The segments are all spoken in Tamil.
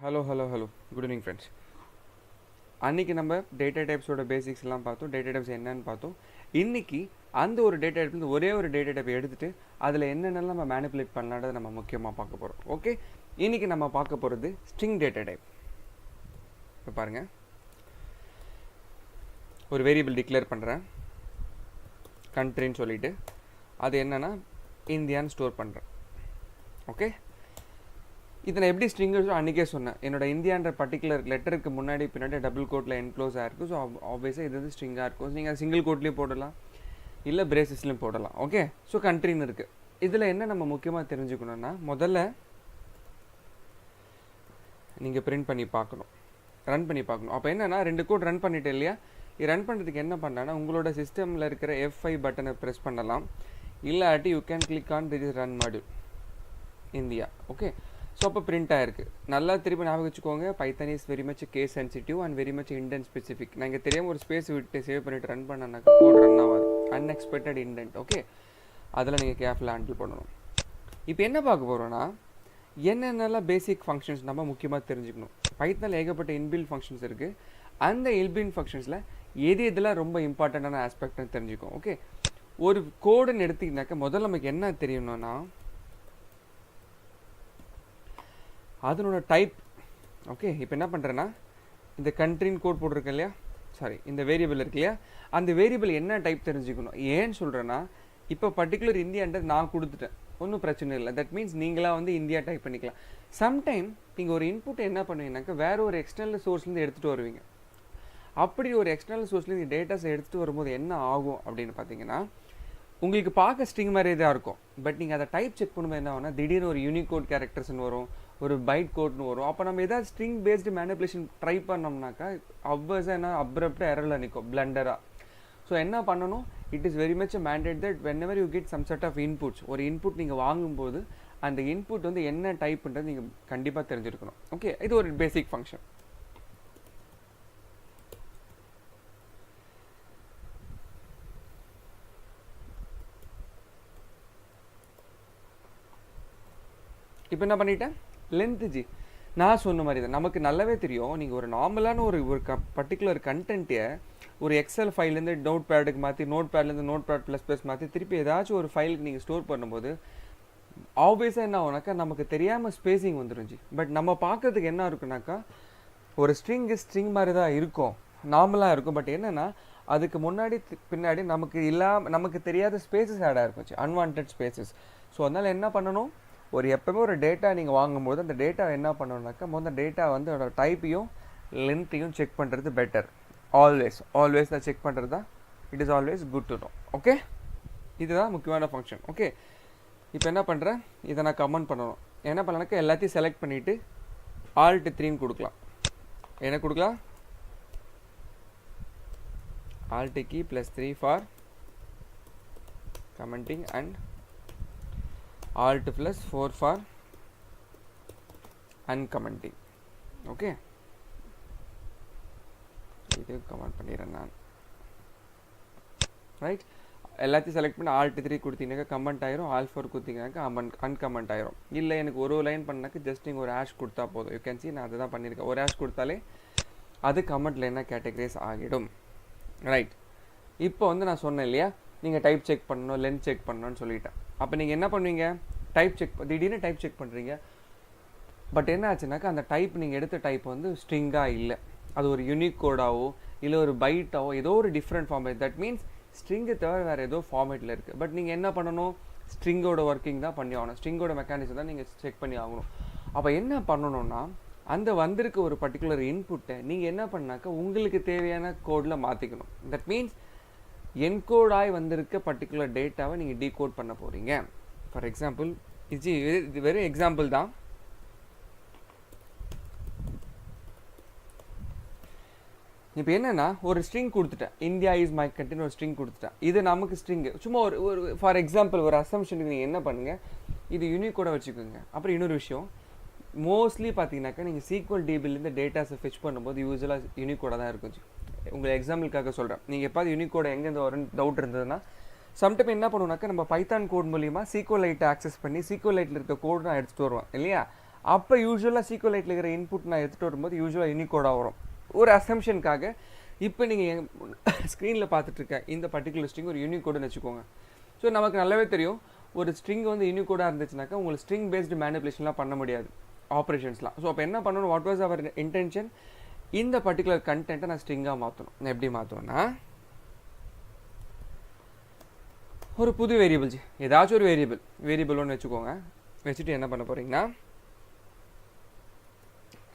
Hello. Good evening, friends. அன்றைக்கி நம்ம டேட்டா டைப்ஸோட பேசிக்ஸ்லாம் பார்த்தோம். டேட்டா டைப்ஸ் என்னன்னு பார்த்தோம். இன்றைக்கி அந்த ஒரு டேட்டா டைப்லேருந்து ஒரே ஒரு டேட்டா டைப்பை எடுத்துகிட்டு அதில் என்னென்னலாம் நம்ம மேனிப்புலேட் பண்ணலான்றதை நம்ம முக்கியமாக பார்க்க போகிறோம். ஓகே, இன்றைக்கி நம்ம பார்க்க போகிறது ஸ்ட்ரிங் டேட்டா டைப். இப்போ பாருங்கள், ஒரு வேரியபிள் டிக்ளேர் பண்ணுறேன், கண்ட்ரின்னு சொல்லிவிட்டு அது என்னென்னா இந்தியான்னு ஸ்டோர் பண்ணுறேன். ஓகே, இதை நான் எப்படி ஸ்ட்ரிங்கர்ஸோ அன்றைக்கே சொன்னேன். என்னோட இந்தியான்ற பர்டிகுலர் லெட்டருக்கு முன்னாடி பின்னாடி டபுள் கோட்டில் என்க்ளோஸ் ஆகிருக்கும். ஸோ ஆப்வியஸாக இது வந்து ஸ்ட்ரிங்காக இருக்கும். நீங்கள் சிங்கிள் கோட்லேயும் போடலாம், இல்லை பிரேசஸ்லையும் போடலாம். ஓகே, ஸோ கண்ட்ரின்னு இருக்குது. இதில் என்ன நம்ம முக்கியமாக தெரிஞ்சுக்கணுன்னா, முதல்ல நீங்கள் பிரிண்ட் பண்ணி பார்க்கணும், ரன் பண்ணி பார்க்கணும். அப்போ என்னென்னா, 2 கோட் ரன் பண்ணிவிட்டு இல்லையா, இது ரன் பண்ணுறதுக்கு என்ன பண்ணலான்னா, உங்களோட சிஸ்டமில் இருக்கிற F5 பட்டனை ப்ரெஸ் பண்ணலாம், இல்லாட்டி you can click on this run module India. Okay, so அப்போ பிரிண்ட் ஆகிருக்கு. நல்லா திருப்பி ஞாபகம் வச்சுக்கோங்க, Python is very much case sensitive and very much indent specific. நான் இங்கே தெரியாமல் ஒரு ஸ்பேஸ் விட்டு சேவ் பண்ணிவிட்டு ரன் பண்ணாக்கா கோட் ரன் ஆகாது. Unexpected indent. ஓகே, அதில் நீங்கள் கேர்ஃபுல்லாக ஹேண்டில் பண்ணணும். இப்போ என்ன பார்க்க போகிறோன்னா, என்னென்னலாம் பேசிக் ஃபங்க்ஷன்ஸ் நம்ம முக்கியமாக தெரிஞ்சுக்கணும். பைத்தனில் ஏகப்பட்ட இன்பில்ட் ஃபங்க்ஷன்ஸ் இருக்குது. அந்த இன்பில்ட் ஃபங்க்ஷன்ஸில் இதெல்லாம் ரொம்ப இம்பார்ட்டண்ட்டான ஆஸ்பெக்ட்னு தெரிஞ்சுக்கோம். ஓகே, ஒரு கோடுன்னு எடுத்திங்கனாக்கா முதல்ல நமக்கு என்ன தெரியணும்னா அதனோட டைப். ஓகே, இப்போ என்ன பண்ணுறேன்னா, இந்த கண்ட்ரின்னு கோட் போட்டிருக்கேன் இல்லையா, சாரி இந்த வேரியபிள் இருக்கு இல்லையா, அந்த வேரியபிள் என்ன டைப் தெரிஞ்சுக்கணும். ஏன்னு சொல்கிறேன்னா, இப்போ பர்டிகுலர் இந்தியான்றது நான் கொடுத்துட்டேன், ஒன்றும் பிரச்சனை இல்லை. தட் மீன்ஸ் நீங்களாக வந்து இந்தியா டைப் பண்ணிக்கலாம். சம்டைம் நீங்கள் ஒரு இன்புட்டை என்ன பண்ணுவீங்கன்னாக்கா வேறு ஒரு எக்ஸ்டர்னல் சோர்ஸ்லேருந்து எடுத்துகிட்டு வருவீங்க. அப்படி ஒரு எக்ஸ்டர்னல் சோர்ஸ்லேருந்து டேட்டாஸை எடுத்துகிட்டு வரும்போது என்ன ஆகும் அப்படின்னு பார்த்தீங்கன்னா, உங்களுக்கு பார்க்க ஸ்ட்ரிங் மாதிரி தான் இருக்கும். பட் நீங்கள் அதை டைப் செக் பண்ணும்போது என்ன ஆகும்னா, திடீர்னு ஒரு யூனிகோட் கேரக்டர்ஸ்னு வரும், ஒரு பைட் கோட்னு வரும். அப்போ நம்ம ஏதாவது ஸ்ட்ரிங் பேஸ்டு மேனிப்புலேஷன் ட்ரை பண்ணோம்னாக்கா அவ்வளோதான் என்ன அப்ரப்டாக எரரில் நிற்கும், பிளண்டராக. ஸோ என்ன பண்ணணும், it is very much mandate that whenever you get some sort of inputs, ஒரு இன்புட் நீங்கள் வாங்கும்போது அந்த இன்புட் வந்து என்ன டைப்ன்றது நீங்கள் கண்டிப்பாக தெரிஞ்சிருக்கணும். ஓகே, இது ஒரு பேசிக் ஃபங்க்ஷன். இப்போ என்ன பண்ணிட்டேன், லென்த்து ஜி நான் சொன்ன மாதிரி தான் நமக்கு நல்லாவே தெரியும். நீங்கள் ஒரு நார்மலான ஒரு பர்டிகுலர் கண்டென்ட்டை ஒரு எக்ஸல் ஃபைல்லேருந்து நோட் பேடுக்கு மாற்றி, நோட் பேட்லேருந்து நோட் பேட் ++ மாற்றி திருப்பி ஏதாச்சும் ஒரு ஃபைலுக்கு நீங்கள் ஸ்டோர் பண்ணும்போது ஆப்வியஸாக என்ன ஆகுனாக்கா நமக்கு தெரியாமல் ஸ்பேசிங் வந்துருந்துச்சு. பட் நம்ம பார்க்கறதுக்கு என்ன இருக்குனாக்கா, ஒரு ஸ்ட்ரிங் மாதிரி தான் இருக்கும், நார்மலாக இருக்கும். பட் என்னென்னா அதுக்கு முன்னாடி பின்னாடி நமக்கு தெரியாத ஸ்பேசஸ் ஆடாக இருக்கும், அன்வான்ட் ஸ்பேசஸ். ஸோ அதனால் என்ன பண்ணணும், எப்போவுமே ஒரு டேட்டா நீங்கள் வாங்கும்போது அந்த டேட்டா என்ன பண்ணணும்னாக்கா முதல் டேட்டா வந்து அதோட டைப்பையும் லென்த்தையும் செக் பண்ணுறது பெட்டர். ஆல்வேஸ் தான் செக் பண்ணுறது தான், it is always good to know. Okay, இதுதான் முக்கியமான ஃபங்க்ஷன். ஓகே, இப்போ என்ன பண்ணுறேன், இதை நான் கமெண்ட் பண்ணணும். என்ன பண்ணலாம்னாக்கா எல்லாத்தையும் செலக்ட் பண்ணிவிட்டு Alt 3 கொடுக்கலாம். என்ன கொடுக்கலாம், Alt key +3 for commenting and Alt +4 for uncommenting. Okay, இது கமெண்ட் பண்ணிடுறேன் நான். ரைட், எல்லாத்தையும் செலக்ட் பண்ணி Alt 3 கொடுத்தீங்கன்னாக்கா கமெண்ட் ஆயிரும், Alt 4 கொடுத்தீங்கன்னாக்கா அன்கமெண்ட் ஆயிரும். இல்லை எனக்கு ஒரு லைன் பண்ணாக்கா ஜஸ்ட் நீங்கள் ஒரு ஹேஷ் கொடுத்தா போதும். யூ கேன் சி நான் அதை தான் பண்ணியிருக்கேன். ஒரு ஹேஷ் கொடுத்தாலே அது கமெண்ட்டில் என்ன கேட்டகரைஸ் ஆகிடும். ரைட், இப்போ வந்து நான் சொன்னேன் இல்லையா, நீங்கள் டைப் செக் பண்ணணும், லென்த் செக் பண்ணணும்னு சொல்லிட்டேன். அப்போ நீங்கள் என்ன பண்ணுவீங்க, திடீர்னு டைப் செக் பண்ணுறீங்க. பட் என்ன ஆச்சுனாக்கா அந்த டைப் நீங்கள் எடுத்த டைப் வந்து ஸ்ட்ரிங்காக இல்லை, அது ஒரு யூனிக் கோடாவோ இல்லை ஒரு பைட்டாவோ ஏதோ ஒரு டிஃப்ரெண்ட் ஃபார்மேட். தட் மீன்ஸ் ஸ்ட்ரிங்கை தவிர வேறு ஏதோ ஃபார்மேட்டில் இருக்குது. பட் நீங்கள் என்ன பண்ணணும், ஸ்ட்ரிங்கோட ஒர்க்கிங் தான் பண்ணி ஆகணும், ஸ்ட்ரிங்கோட மெக்கானிசம் தான் நீங்கள் செக் பண்ணி ஆகணும். அப்போ என்ன பண்ணணும்னா, அந்த வந்திருக்க ஒரு பர்டிகுலர் இன்புட்டை நீங்கள் என்ன பண்ணாக்கா உங்களுக்கு தேவையான கோடில் மாற்றிக்கணும். தட் மீன்ஸ் என்கோட் ஆகி வந்திருக்க பர்டிகுலர் டேட்டாவை நீங்கள் டீகோட் பண்ண போகிறீங்க. ஃபார் எக்ஸாம்பிள், இது வெறும் எக்ஸாம்பிள் தான். இப்போ என்னென்னா ஒரு ஸ்ட்ரிங் கொடுத்துட்டேன், இந்தியா இஸ் மை கண்ட்ரின்னு ஒரு ஸ்ட்ரிங் கொடுத்துட்டேன். இது நமக்கு ஸ்ட்ரிங்கு சும்மா ஒரு ஃபார் எக்ஸாம்பிள் ஒரு அசம்ஷனுக்கு நீங்கள் என்ன பண்ணுங்கள், இது யூனிகோட வச்சுக்கோங்க. அப்புறம் இன்னொரு விஷயம், மோஸ்ட்லி பார்த்தீங்கன்னாக்கா நீங்கள் SQL DBலேருந்து டேட்டாஸை ஃபெச் பண்ணும்போது யூஸ்வலாக யூனிகோட தான் இருக்கும். உங்களுக்கு எக்ஸாம்பிளுக்காக சொல்கிறேன், நீங்கள் எப்போது யூனிகோட எங்கேருந்து வரும்னு டவுட் இருந்ததுன்னா சம்டைம் என்ன பண்ணுவோம்னாக்கா நம்ம பைத்தான் கோட் மூலிமா SQLite ஆக்சஸ் பண்ணி SQLiteல இருக்க கோடு நான் எடுத்துகிட்டு வருவேன் இல்லையா, அப்போ யூஸ்வலாக சீக்வலைட்டில் இருக்கிற இன்புட் நான் எடுத்துகிட்டு வரும்போது யூஸ்வலாக யூனிகோடாக வரும். ஒரு அசம்ஷனுக்காக இப்போ நீங்கள் ஸ்க்ரீனில் பார்த்துட்ருக்கேன் இந்த பர்டிகுலர் ஸ்ட்ரிங் ஒரு யூனிகோடுன்னு வச்சுக்கோங்க. ஸோ நமக்கு நல்லாவே தெரியும் ஒரு ஸ்ட்ரிங் வந்து யூனிகோடாக இருந்துச்சுனாக்கா உங்களுக்கு ஸ்ட்ரிங் பேஸ்டு மேனிபுலேஷன்லாம் பண்ண முடியாது, ஆப்ரேஷன்ஸ்லாம். ஸோ அப்போ என்ன பண்ணணும், வாட் வாஸ் அவர் இன்டென்ஷன், இந்த பர்டிகுலர் கண்டென்ட்டை நான் ஸ்ட்ரிங்காக மாற்றணும். நான் எப்படி மாற்றுவேன்னா, ஒரு புது வேரியபிள், ஏதாச்சும் ஒரு வேரியபிள் ஒன்று வச்சுக்கோங்க. வச்சுட்டு என்ன பண்ண போகிறீங்கன்னா,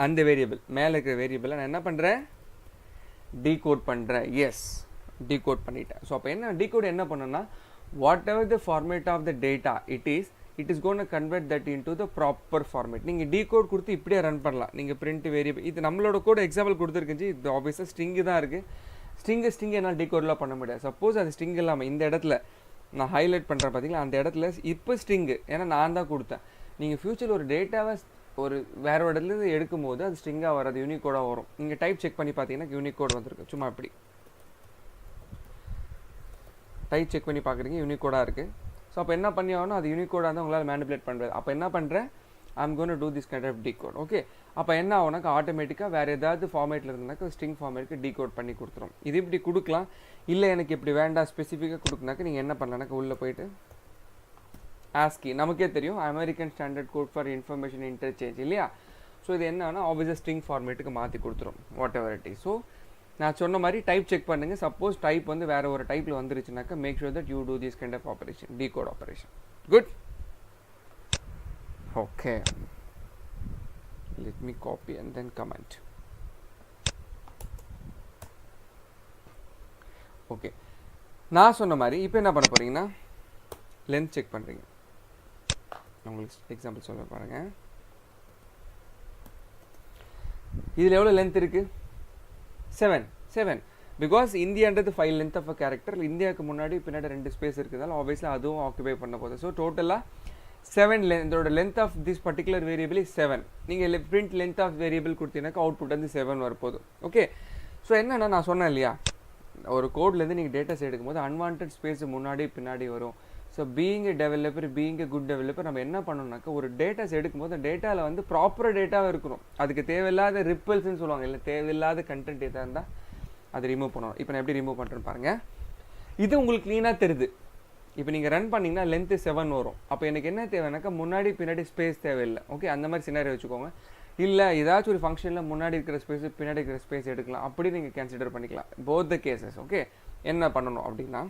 அந்த வேரியபிள் மேலே இருக்கிற வேரியபிளை நான் என்ன பண்ணுறேன், டீகோட் பண்ணுறேன். எஸ், டீகோட் பண்ணிட்டேன். ஸோ அப்போ என்ன டீகோட் என்ன பண்ணணும்னா, whatever the format of the data it is gonna convert that into the proper format. நீங்கள் டீகோட் கொடுத்து இப்படியே ரன் பண்ணலாம். நீங்கள் பிரிண்ட் வேரியபிள், இது நம்மளோட கூட எக்ஸாம்பிள் கொடுத்துருக்குச்சு. இது ஆப்வியஸாக ஸ்ட்ரிங்கு தான் இருக்குது. ஸ்ட்ரிங் என்னால் டீகோட்லாம் பண்ண முடியாது. சப்போஸ் அது ஸ்ட்ரிங் இல்லாமல் இந்த இடத்துல நான் ஹைலைட் பண்ணுறேன் பார்த்தீங்களா, அந்த இடத்துல இப்போ ஸ்ட்ரிங்கு ஏன்னா நான் தான் கொடுத்தேன். நீங்கள் ஃப்யூச்சரில் ஒரு டேட்டாவை ஒரு வேறு இடத்துலேருந்து எடுக்கும் போது அது ஸ்ட்ரிங்காக வராது, யூனிகோடாக வரும். நீங்கள் டைப் செக் பண்ணி பார்த்தீங்கன்னா யூனிகோட் வந்திருக்கு. சும்மா இப்படி டைப் செக் பண்ணி பார்க்குறீங்க, யூனிகோடாக இருக்குது. ஸோ அப்போ என்ன பண்ணி ஆகணும், அது யூனிகோடாக இருந்தால் உங்களால் மேனிபுலேட் பண்ணுறது. அப்போ என்ன பண்ணுறேன், I'm gonna do this kind of decode. Okay, அப்போ என்ன ஆகுனாக்கா ஆட்டோமேட்டிக்காக வேறு ஏதாவது ஃபார்மேட்டில் இருந்தாக்கா ஸ்ட்ரிங் ஃபார்மேட்டுக்கு டீகோட் பண்ணி கொடுத்துரும். இது இப்படி கொடுக்கலாம். இல்லை எனக்கு இப்படி வேண்டாம் ஸ்பெசிஃபிக்காக கொடுக்குனாக்கா நீங்கள் என்ன பண்ணலான்னாக்கா உள்ளே போயிட்டு ஆஸ்கி, நமக்கே தெரியும் American standard code for information interchange இல்லையா. ஸோ இது என்னன்னா ஆப்வியஸாக ஸ்ட்ரிங் ஃபார்மேட்டுக்கு மாற்றி கொடுத்துரும் whatever it is. So நான் சொன்ன மாதிரி டைப் செக் பண்ணுங்கள். சப்போஸ் டைப் வந்து வேறு ஒரு டைப்பில் வந்துருச்சுனாக்கா make sure that you do this kind of operation, decode operation. Good. Okay, let me copy and then comment. Okay, நான் சொன்ன மாதிரி இப்போ என்ன பண்ண போகிறீங்கன்னா லென்த் செக் பண்ணுறீங்க. உங்களுக்கு எக்ஸாம்பிள் சொல்ல பாருங்க. இதில் எவ்வளோ லென்த் இருக்குது, 7. பிகாஸ் இந்தியான்றது 5 லென்த் ஆஃப் அ கேரக்டர். இந்தியாவுக்கு முன்னாடி பின்னாடி 2 ஸ்பேஸ் இருக்குதால ஆப்வியஸ்லி அதுவும் ஆக்குபை பண்ண போகுது. ஸோ டோட்டலாக 7 இதோட length of this particular variable is 7. நீங்கள் பிரிண்ட் லென்த் ஆஃப் வேரியபிள் கொடுத்தீங்கன்னாக்கா அவுட்புட் வந்து 7 வரப்போகுது. ஓகே, ஸோ என்னென்னா நான் சொன்னேன் இல்லையா, ஒரு கோட்லேருந்து நீங்கள் டேட்டாஸ் எடுக்கும்போது அன்வான்ட் ஸ்பேஸ் முன்னாடி பின்னாடி வரும். So being a developer, being a good developer நம்ம என்ன பண்ணணும்னாக்கா ஒரு டேட்டாஸ் எடுக்கும்போது அந்த டேட்டாவில் வந்து ப்ராப்பராக டேட்டாவாக இருக்கணும். அதுக்கு தேவையில்லாத ரிப்பல்ஸ்ன்னு சொல்லுவாங்க, இல்லை தேவையில்லாத கண்டென்ட் எதாக இருந்தால் அது ரிமூவ் பண்ணணும். இப்போ நான் எப்படி ரிமூவ் பண்ணுறேன்னு பாருங்கள். இது உங்களுக்கு க்ளீனாக தெரியுது. இப்போ நீங்கள் ரன் பண்ணிங்கன்னா லென்த்து 7 வரும். அப்போ எனக்கு என்ன தேவைனாக்கா முன்னாடி பின்னாடி ஸ்பேஸ் தேவையில்லை. ஓகே, அந்த மாதிரி சினாரியோ வச்சுக்கோங்க. இல்லை ஏதாச்சும் ஒரு ஃபங்க்ஷனில் முன்னாடி இருக்கிற ஸ்பேஸ் பின்னாடி இருக்கிற ஸ்பேஸ் எடுக்கலாம், அப்படி நீங்கள் கன்சிடர் பண்ணிக்கலாம். Both the cases. ஓகே, என்ன பண்ணணும் அப்படின்னா,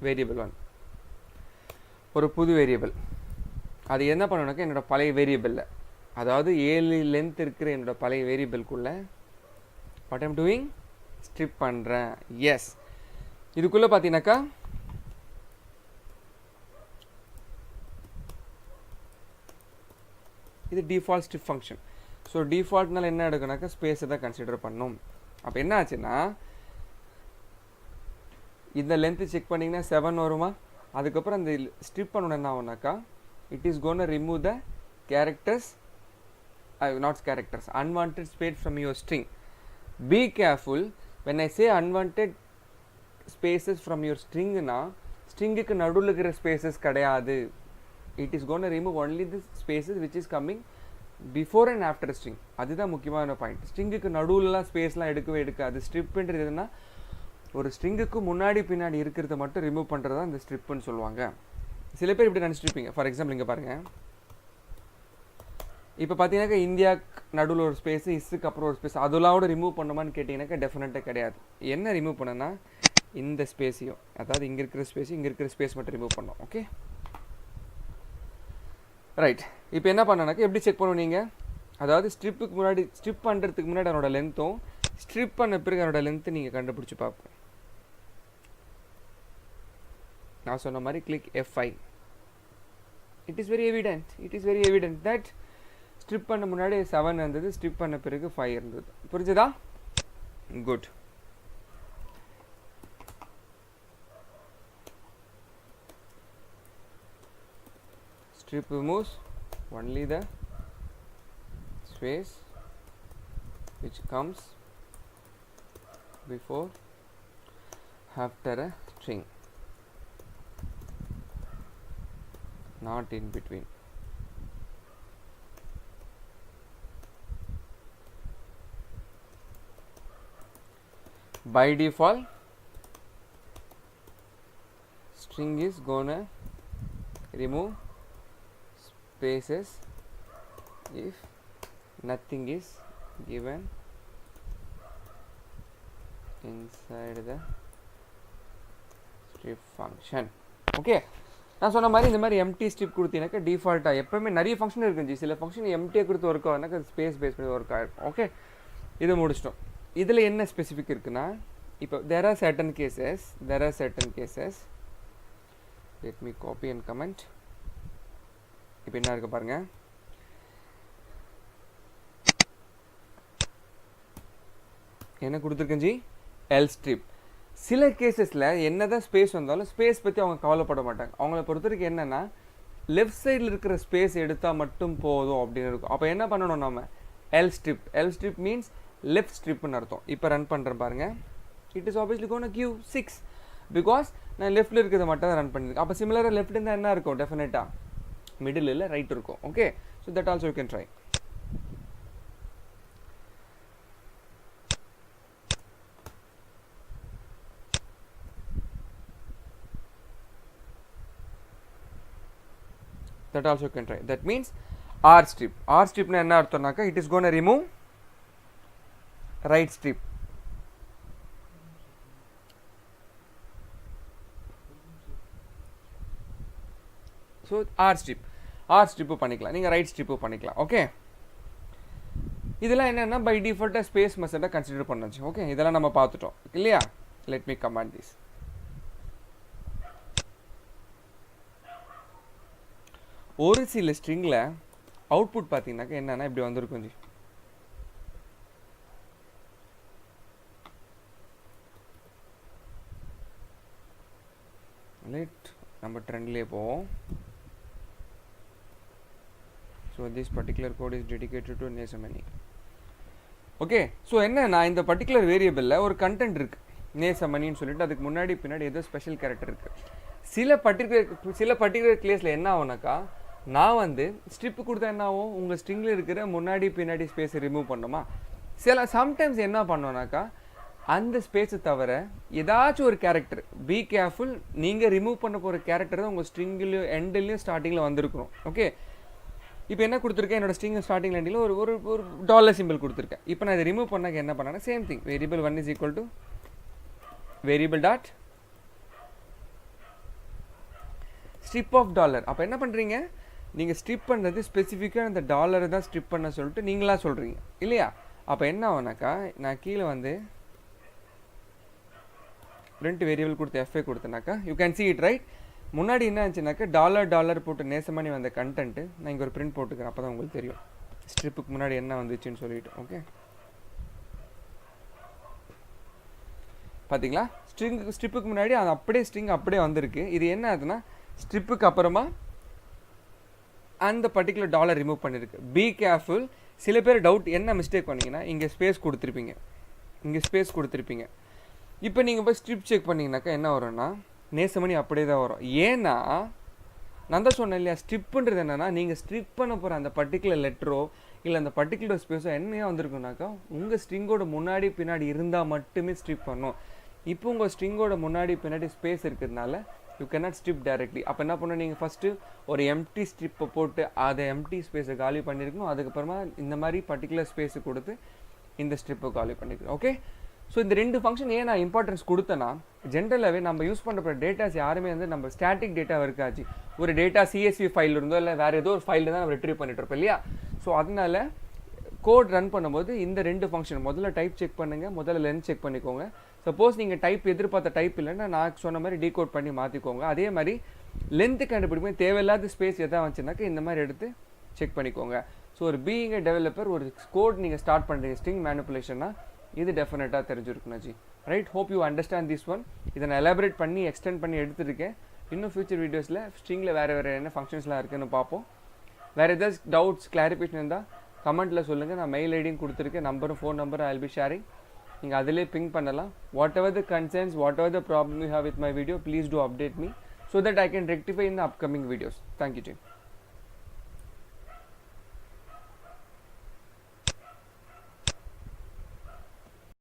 வேரியபிள் 1 ஒரு புது வேரியபிள். அது என்ன பண்ணணுனாக்கா என்னோட பழைய வேரியபிளில், அதாவது 7 லென்த் இருக்கிற என்னோட பழைய வேரியபிள்குள்ளே வாட் ஐம் டூயிங், ஸ்ட்ரிப் பண்ணுறேன். எஸ், இதுக்குள்ளே பார்த்தீங்கன்னாக்கா இது டிஃபால்ட் ஸ்ட்ரிப் ஃபங்க்ஷன். ஸோ டிஃபால்ட்னால என்ன எடுக்கணுனாக்கா ஸ்பேஸை தான் கன்சிடர் பண்ணணும். அப்போ என்ன ஆச்சுன்னா இந்த லென்த்து செக் பண்ணிங்கன்னா 7 வருமா. அதுக்கப்புறம் அந்த ஸ்ட்ரிப் பண்ணணும் என்ன ஆகுனாக்கா it is gonna remove the characters, not characters, unwanted space from your string. Be careful, when I say unwanted spaces from your ஸ்ட்ரிங்னா ஸ்ட்ரிங்குக்கு நடுவில் இருக்கிற ஸ்பேசஸ் கிடையாது. it is going to remove only the spaces which is coming before and after string. அதுதான் முக்கியமான பாயிண்ட். ஸ்ட்ரிங்குக்கு நடுவுலலாம் ஸ்பேஸ்லாம் எடுக்கவே எடுக்காது. ஸ்ட்ரிப்புன்றது எதுனா ஒரு ஸ்ட்ரிங்குக்கு முன்னாடி பின்னாடி இருக்கிறத மட்டும் ரிமூவ் பண்ணுறது தான் இந்த ஸ்ட்ரிப்புன்னு சொல்லுவாங்க. சில பேர் இப்படி நினச்சிருப்பீங்க. ஃபார் எக்ஸாம்பிள் இங்கே பாருங்கள், இப்போ பார்த்தீங்கன்னாக்கா இந்தியாவுக்கு நடுவில் ஒரு ஸ்பேஸு, இஸ்ஸுக்கு அப்புறம் ஒரு ஸ்பேஸ், அதெல்லாம் ரிமூவ் பண்ணுமான்னு கேட்டிங்கன்னாக்கா டெஃபினட்டாக கிடையாது. என்ன ரிமூவ் பண்ணனா இந்த ஸ்பேஸையும், அதாவது இங்கே இருக்கிற ஸ்பேஸையும் இங்கே இருக்கிற ஸ்பேஸ் மட்டும் ரிமூவ் பண்ணோம். Okay right. இப்போ என்ன பண்ணனாக்கா எப்படி செக் பண்ணுவோம் நீங்கள், அதாவது ஸ்ட்ரிப்புக்கு முன்னாடி ஸ்ட்ரிப் பண்ணுறதுக்கு முன்னாடி அதனோட லென்த்தும் ஸ்ட்ரிப் பண்ண பிறகு அதனோட லென்த்து நீங்கள் கண்டுபிடிச்சி பார்ப்போம். நான் சொன்ன மாதிரி click F5. It is very evident that strip பண்ண முன்னாடி 7 இருந்தது, ஸ்ட்ரிப் பண்ண பிறகு 5 இருந்தது. புரிஞ்சுதா? Good. Strip removes only the space which comes before after a string, not in between. by default string is gonna remove spaces if nothing is given inside the strip function. Okay, நான் சொன்ன மாதிரி இந்த மாதிரி எம்டி ஸ்ட்ரிப் கொடுத்தீங்கன்னாக்கா டிஃபால்ட்டாக எப்போவுமே நிறைய ஃபங்க்ஷன் இருக்குஞ்சி, சில ஃபங்க்ஷன் எம்டியை கொடுத்து ஒர்க் ஆகுனாக்கா அது ஸ்பேஸ் பேஸ் பண்ணி ஒர்க் ஆகிருக்கும். ஓகே, இது முடிச்சிட்டோம். இதில் என்ன ஸ்பெசிஃபிக் இருக்குன்னா, இப்போ there are certain cases let me copy and comment. இப்போ என்ன இருக்கு பாருங்க, என்ன கொடுத்துருக்கேன் ஜி, எல் ஸ்ட்ரிப். சில கேசஸில் என்னதான் ஸ்பேஸ் வந்தாலும் ஸ்பேஸ் பற்றி அவங்க கவலைப்பட மாட்டாங்க. அவங்கள பொறுத்தவரைக்கும் என்னென்னா லெஃப்ட் சைடில் இருக்கிற ஸ்பேஸ் எடுத்தால் மட்டும் போதும் அப்படின்னு இருக்கும். அப்போ என்ன பண்ணணும் நம்ம, L strip. L strip means left ஸ்ட்ரிப்னு அர்த்தம். இப்போ ரன் பண்ணுறேன் பாருங்கள், it is obviously gonna give 6 because நான் லெஃப்ட்டில் இருக்கிறத மட்டும் தான் ரன் பண்ணியிருக்கேன். அப்போ சிமிலராக லெஃப்ட் இருந்தால் என்ன இருக்கும், டெஃபினட்டாக மிடில் இல்லை ரைட் இருக்கும். Okay, so that also you can try. That also you can try. That means R strip. R strip na enna arthamnaka, it is going to remove right strip. So R strip பண்ணிக்கலாம், நீங்க right strip பண்ணிக்கலாம். ஓகே, இதெல்லாம் என்னன்னா பை டிஃபால்ட்டா ஸ்பேஸ் மெத்தட கன்சிடர் பண்ணாச்சு. ஓகே, இதெல்லாம் நம்ம பார்த்துட்டோம் இல்லையா. let me command this. ஒரு சில ஸ்ட்ரிங்கில் அவுட்புட் பார்த்தீங்கன்னாக்கா என்னன்னா இப்படி வந்திருக்கும் ஜி. ரைட், நம்ம ட்ரெண்ட்லேயே போவோம். So this particular code is dedicated to Nesamani. Okay, so என்னன்னா இந்த பர்டிகுலர் வேரியபிளில் ஒரு கண்டென்ட் இருக்குது நேசமணின்னு சொல்லிட்டு, அதுக்கு முன்னாடி பின்னாடி ஏதோ ஸ்பெஷல் கேரக்டர் இருக்குது. சில பர்டிகுலர் கேஸில் என்ன ஆகுனாக்கா, நான் வந்து ஸ்ட்ரிப்பு கொடுத்தா என்ன ஆகும், உங்கள் ஸ்ட்ரிங்கில் இருக்கிற முன்னாடி பின்னாடி ஸ்பேஸை ரிமூவ் பண்ணணுமா. சம்டைம்ஸ் என்ன பண்ணோன்னாக்கா, அந்த ஸ்பேஸை தவிர ஏதாச்சும் ஒரு கேரக்டர், பி கேர்ஃபுல், நீங்கள் ரிமூவ் பண்ண போகிற கேரக்டர் தான் உங்கள் ஸ்ட்ரிங்லையும் எண்ட்லையும் ஸ்டார்டிங்கில் வந்திருக்கணும். ஓகே, இப்போ என்ன கொடுத்துருக்கேன், என்னோட ஸ்ட்ரிங் ஸ்டார்டிங் எண்டில் ஒரு டாலர் சிம்பிள் கொடுத்துருக்கேன். இப்போ நான் இதை ரிமூவ் பண்ணாக்க என்ன பண்ணேன்னா, same thing, variable 1 is equal to variable dot strip of dollar. அப்போ என்ன பண்ணுறீங்க, நீங்கள் ஸ்ட்ரிப் பண்ணுறது ஸ்பெசிஃபிக்காக அந்த டாலரை தான் ஸ்ட்ரிப் பண்ண சொல்லிட்டு நீங்களாக சொல்கிறீங்க இல்லையா. அப்போ என்ன ஆகுனாக்கா, நான் கீழே வந்து 2 வேரியபிள் கொடுத்து எஃப்ஐ கொடுத்தேனாக்கா you can see it right. முன்னாடி என்ன இருந்துச்சுனாக்கா டாலர் போட்டு நேசமணி வந்த கண்டென்ட்டு நான் இங்கே ஒரு பிரிண்ட் போட்டுக்கிறேன், அப்போ தான் உங்களுக்கு தெரியும் ஸ்ட்ரிப்புக்கு முன்னாடி என்ன வந்துச்சுன்னு சொல்லிட்டு. ஓகே, பார்த்தீங்களா, ஸ்ட்ரிப்புக்கு முன்னாடி அது அப்படியே ஸ்ட்ரிங் அப்படியே வந்திருக்கு. இது என்ன ஆகுதுன்னா, ஸ்ட்ரிப்புக்கு அப்புறமா அந்த பர்டிகுலர் டாலர் ரிமூவ் பண்ணியிருக்கு. Be careful. சில பேர் டவுட் என்ன மிஸ்டேக் பண்ணிங்கன்னா, இங்கே ஸ்பேஸ் கொடுத்துருப்பீங்க. இப்போ நீங்கள் போய் ஸ்ட்ரிப் செக் பண்ணிங்கனாக்கா என்ன வரும்னா, நேசமணி அப்படியே தான் வரும். ஏன்னா நான் தான் சொன்னேன் இல்லையா, ஸ்ட்ரிப்புன்றது என்னென்னா, நீங்கள் ஸ்ட்ரிப் பண்ண போகிற அந்த பர்டிகுலர் லெட்டரோ இல்லை அந்த பர்டிகுலர் ஸ்பேஸோ என்னையாக வந்திருக்குனாக்கா, உங்கள் ஸ்ட்ரிங்கோட முன்னாடி பின்னாடி இருந்தால் மட்டுமே ஸ்ட்ரிப் பண்ணும். இப்போ உங்கள் ஸ்ட்ரிங்கோட முன்னாடி பின்னாடி ஸ்பேஸ் இருக்கிறதுனால யூ கேனாட் ஸ்ட்ரிப் டைரக்ட்லி. அப்போ என்ன பண்ணணும், நீங்கள் ஃபஸ்ட்டு ஒரு எம்டி ஸ்ட்ரிப்பை போட்டு அதை எம்டி ஸ்பேஸை காலி பண்ணியிருக்கணும். அதுக்கப்புறமா இந்த மாதிரி பர்டிகுலர் ஸ்பேஸு கொடுத்து இந்த ஸ்ட்ரிப்பை காலி பண்ணியிருக்கணும். ஓகே, ஸோ இந்த 2 ஃபங்க்ஷன் ஏன் நான் இம்பார்ட்டன்ஸ் கொடுத்தேன்னா, ஜென்ரலாகவே நம்ம யூஸ் பண்ணுற டேட்டாஸ் யாருமே வந்து நம்ம ஸ்டாட்டிக் டேட்டா இருக்காச்சு, ஒரு டேட்டா சிஎஸ்வி ஃபைல் இருந்தோ இல்லை வேறு ஏதோ ஒரு ஃபைல் தான் நம்ம ரிட்ரீவ் பண்ணிட்டு இருப்போம் இல்லையா. ஸோ அதனால கோட் ரன் பண்ணும்போது இந்த 2 ஃபங்க்ஷன் முதல்ல டைப் செக் பண்ணுங்கள், முதல்ல லென்த் செக் பண்ணிக்கோங்க. சப்போஸ் நீங்கள் டைப் எதிர்பார்த்த டைப் இல்லைன்னா நான் சொன்ன மாதிரி டீகோட் பண்ணி மாற்றிக்கோங்க. அதே மாதிரி லென்த்து கண்டுபிடிக்கும் தேவையில்லாத ஸ்பேஸ் எதாவது வந்துச்சுனாக்கா இந்த மாதிரி எடுத்து செக் பண்ணிக்கோங்க. ஸோ ஒரு பீயிங் எ டெவலப்பர், ஒரு கோட் நீங்கள் ஸ்டார்ட் பண்ணுறீங்க ஸ்ட்ரிங் மேனிப்புலேஷன்னா இது டெஃபினட்டாக தெரிஞ்சிருக்குண்ணா ஜி. Right, hope you understand this one. இதை நான் எலாபரேட் பண்ணி எக்ஸ்டெண்ட் பண்ணி எடுத்துருக்கேன். இன்னும் ஃபியூச்சர் வீடியோஸில் ஸ்ட்ரிங்கில் வேறு என்ன ஃபங்க்ஷன்ஸ்லாம் இருக்குதுன்னு பார்ப்போம். வேறு ஏதாச்சும் டவுட்ஸ் கிளாரிஃபிகேஷன் இருந்தால் கமெண்ட்டில் சொல்லுங்கள். நான் மெயில் ஐடியும் கொடுத்துருக்கேன், நம்பரும் ஃபோன் நம்பரும் ஐ வில் பி ஷேரிங். நீங்கள் அதிலே பிங் பண்ணலாம். What ever the concerns, what ever the problem you have with my video, please do update me so that I can rectify in the upcoming videos. Thank you, team.